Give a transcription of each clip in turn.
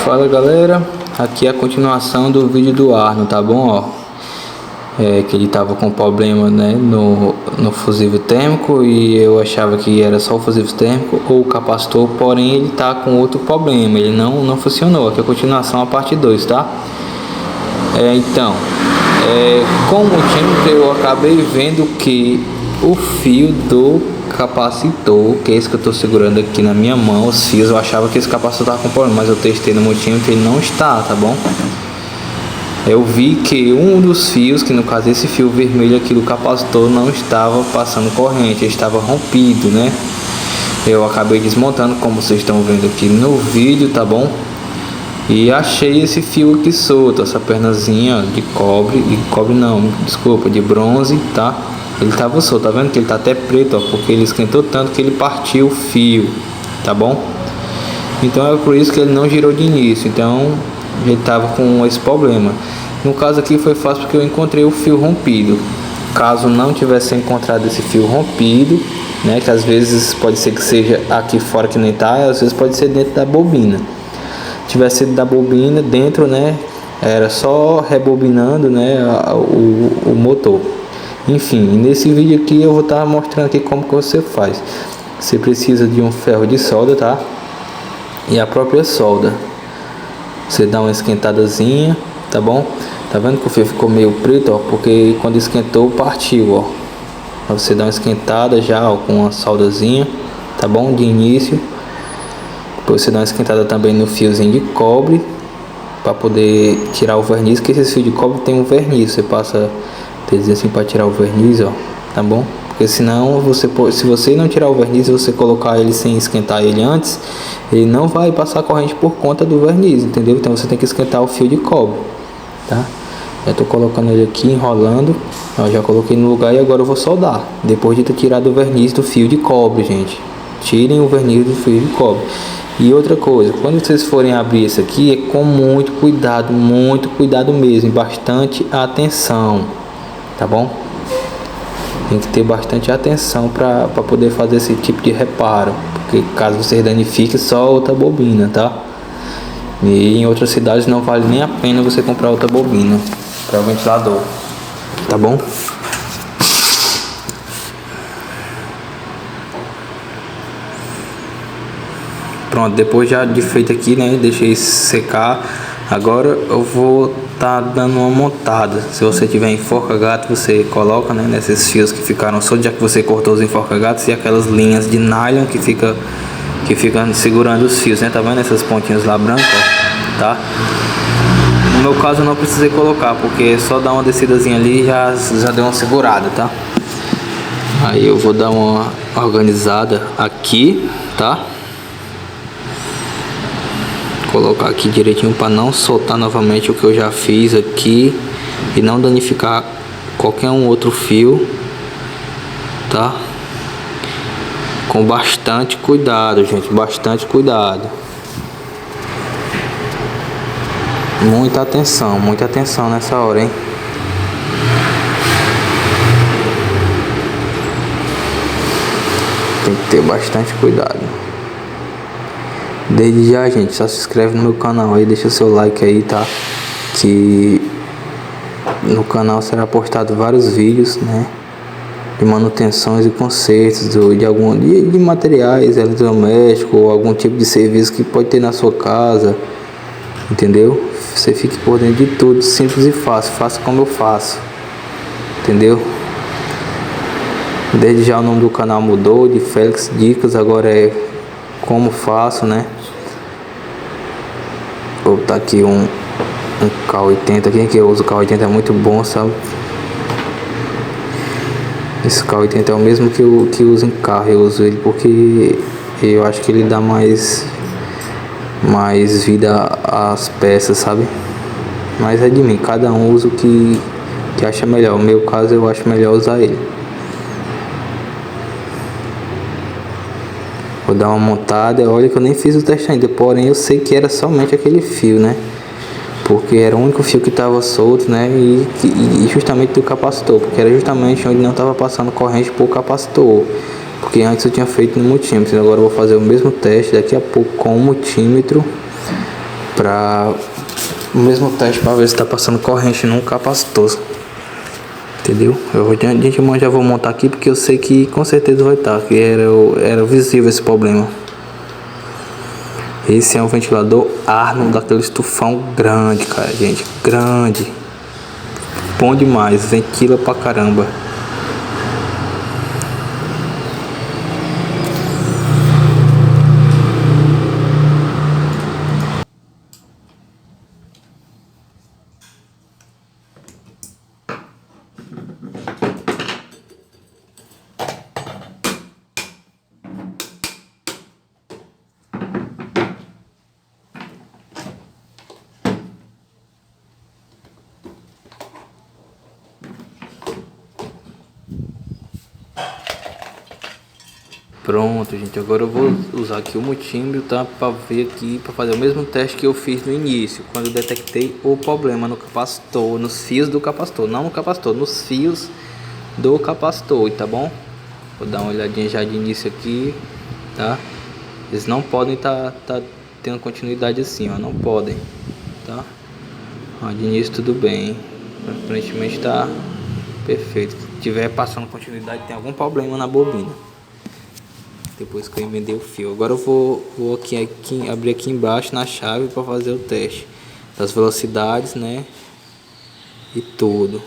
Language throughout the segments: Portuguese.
Fala galera, aqui é a continuação do vídeo do Arno, tá bom? Ó, que ele tava com problema, né, no fusível térmico, e eu achava que era só o fusível térmico ou o capacitor, porém ele tá com outro problema, ele não funcionou. Aqui é a continuação, a parte 2, tá? Com o multímetro eu acabei vendo que o fio do capacitor, que é esse que eu estou segurando aqui na minha mão, os fios, eu achava que esse capacitor estava com problema, mas eu testei no multímetro e ele não está, tá bom? Eu vi que um dos fios, que no caso esse fio vermelho aqui do capacitor, não estava passando corrente, ele estava rompido, né? Eu acabei desmontando, como vocês estão vendo aqui no vídeo, tá bom? E achei esse fio aqui solto, essa pernazinha de de bronze, tá? Ele tava solto, tá vendo que ele tá até preto, ó, porque ele esquentou tanto que ele partiu o fio, tá bom? Então é por isso que ele não girou de início, então ele tava com esse problema. No caso aqui foi fácil porque eu encontrei o fio rompido. Caso não tivesse encontrado esse fio rompido, né, que às vezes pode ser que seja aqui fora que nem tá, às vezes pode ser dentro da bobina. Tivesse sido da bobina dentro, né, era só rebobinando, né, o motor. Enfim, nesse vídeo aqui eu vou estar mostrando aqui como que você faz. Você precisa de um ferro de solda, tá? E a própria solda. Você dá uma esquentadazinha, tá bom? Tá vendo que o fio ficou meio preto, ó? Porque quando esquentou partiu, ó. Aí você dá uma esquentada já, ó, com uma soldazinha, tá bom? De início. Depois você dá uma esquentada também no fiozinho de cobre, para poder tirar o verniz, que esse fio de cobre tem um verniz. Você passa assim para tirar o verniz, ó, tá bom? Porque senão se você não tirar o verniz, você colocar ele sem esquentar ele antes, ele não vai passar corrente por conta do verniz, entendeu? Então você tem que esquentar o fio de cobre, tá? Já tô colocando ele aqui, enrolando, ó, já coloquei no lugar e agora eu vou soldar. Depois de ter tirado o verniz do fio de cobre, gente, tirem o verniz do fio de cobre. E outra coisa, quando vocês forem abrir isso aqui, é com muito cuidado mesmo, e bastante atenção, tá bom? Tem que ter bastante atenção para poder fazer esse tipo de reparo, porque caso você danifique, só outra bobina, tá? E em outras cidades não vale nem a pena você comprar outra bobina para o ventilador, tá bom? Pronto, depois já de feito aqui, né, deixei secar. Agora eu vou dando uma montada. Se você tiver enforca-gato, você coloca, né, nesses fios que ficaram soltos, já que você cortou os enforca-gatos, e aquelas linhas de nylon que ficam segurando os fios, né? Tá vendo essas pontinhas lá brancas, ó, tá? No meu caso eu não precisei colocar, porque só dar uma descidazinha ali já deu uma segurada, tá? Aí eu vou dar uma organizada aqui, tá? Colocar aqui direitinho para não soltar novamente o que eu já fiz aqui e não danificar qualquer outro fio, tá? Com bastante cuidado, gente, bastante cuidado, muita atenção nessa hora, hein? Tem que ter bastante cuidado. Desde já, gente, só se inscreve no meu canal aí, deixa seu like aí, tá? Que no canal será postado vários vídeos, né, de manutenções e consertos de materiais eletrodomésticos ou algum tipo de serviço que pode ter na sua casa, entendeu? Você fique por dentro de tudo, simples e fácil, faça como eu faço, entendeu? Desde já o nome do canal mudou, de Félix Dicas, agora é como faço, né? Vou botar aqui um K80 aqui, que eu uso. O K80 é muito bom, sabe? Esse K80 é o mesmo que eu uso em carro. Eu uso ele porque eu acho que ele dá mais vida às peças, sabe? Mas é de mim, cada um usa o que acha melhor. No meu caso, eu acho melhor usar ele. Vou dar uma montada. Olha que eu nem fiz o teste ainda, porém eu sei que era somente aquele fio, né? Porque era o único fio que estava solto, né? E justamente do capacitor, porque era justamente onde não estava passando corrente por capacitor. Porque antes eu tinha feito no multímetro. Agora eu vou fazer o mesmo teste daqui a pouco com o multímetro para o mesmo teste para ver se está passando corrente no capacitor. Entendeu? Já vou montar aqui porque eu sei que com certeza vai estar, que era visível esse problema. Esse é um ventilador Arno daquele estufão grande, cara, gente, grande. Bom demais, ventila pra caramba. Pronto, gente, agora eu vou usar aqui o multímetro, tá? Para ver aqui, para fazer o mesmo teste que eu fiz no início, quando eu detectei o problema no capacitor, nos fios do capacitor, não no capacitor, nos fios do capacitor, tá bom? Vou dar uma olhadinha já de início aqui, tá? Eles não podem tá tendo continuidade assim, ó, não podem, tá? Ó, de início tudo bem, aparentemente tá perfeito. Se tiver passando continuidade, tem algum problema na bobina. Depois que eu emendei o fio. Agora eu vou aqui abrir aqui embaixo na chave para fazer o teste das velocidades, né? E tudo.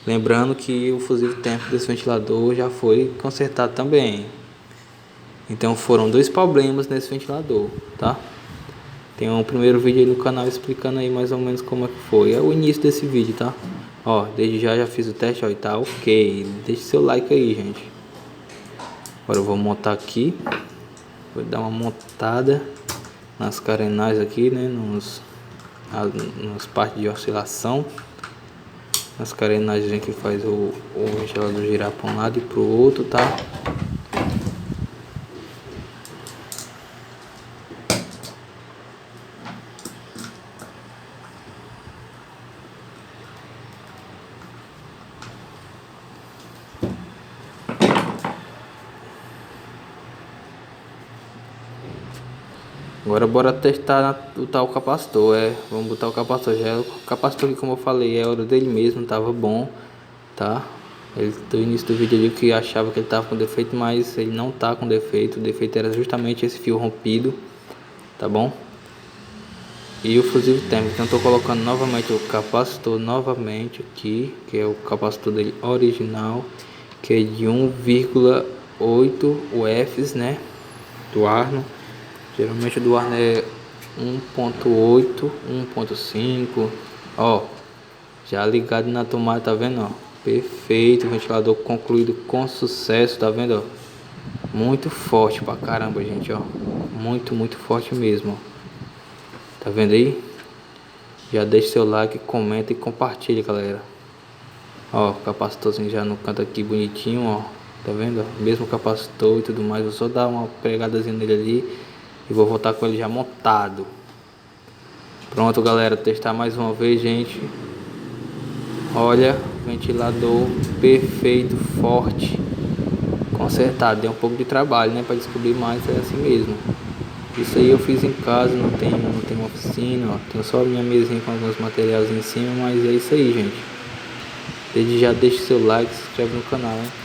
Lembrando que o fusível térmico desse ventilador já foi consertado também. Então foram dois problemas nesse ventilador, tá? Tem um primeiro vídeo aí no canal explicando aí mais ou menos como é que foi. É o início desse vídeo, tá? Ó, desde já fiz o teste, ó, e tá ok. Deixe seu like aí, gente. Agora eu vou montar aqui, vou dar uma montada nas carenagens aqui, né, nas partes de oscilação, nas carenagens que faz o ventilador girar para um lado e para o outro, tá? Agora bora testar o tal capacitor, vamos botar o capacitor, o capacitor que, como eu falei, é hora dele mesmo, tava bom, tá? Ele do início do vídeo ali que achava que ele tava com defeito, mas ele não tá com defeito, o defeito era justamente esse fio rompido, tá bom? E o fusível térmico, então eu tô colocando novamente o capacitor novamente aqui, que é o capacitor dele original, que é de 1,8 UFs, né, do Arno. Geralmente o do Arno é 1.8, 1.5. Ó, já ligado na tomada, tá vendo, ó? Perfeito, ventilador concluído com sucesso, tá vendo, ó? Muito forte pra caramba, gente, ó. Muito forte mesmo, ó. Tá vendo aí? Já deixa seu like, comenta e compartilha, galera. Ó, capacitorzinho já no canto aqui bonitinho, ó. Tá vendo, ó? Mesmo capacitor e tudo mais. Vou só dar uma pegadazinha nele ali e vou voltar com ele já montado. Pronto, galera, testar mais uma vez, gente. Olha, ventilador perfeito, forte, consertado. Deu um pouco de trabalho, né, para descobrir, mas é assim mesmo. Isso aí eu fiz em casa, não tem uma oficina, ó. Tenho só a minha mesinha com alguns materiais em cima, mas é isso aí, gente. Desde já deixe seu like, se inscreve no canal, hein?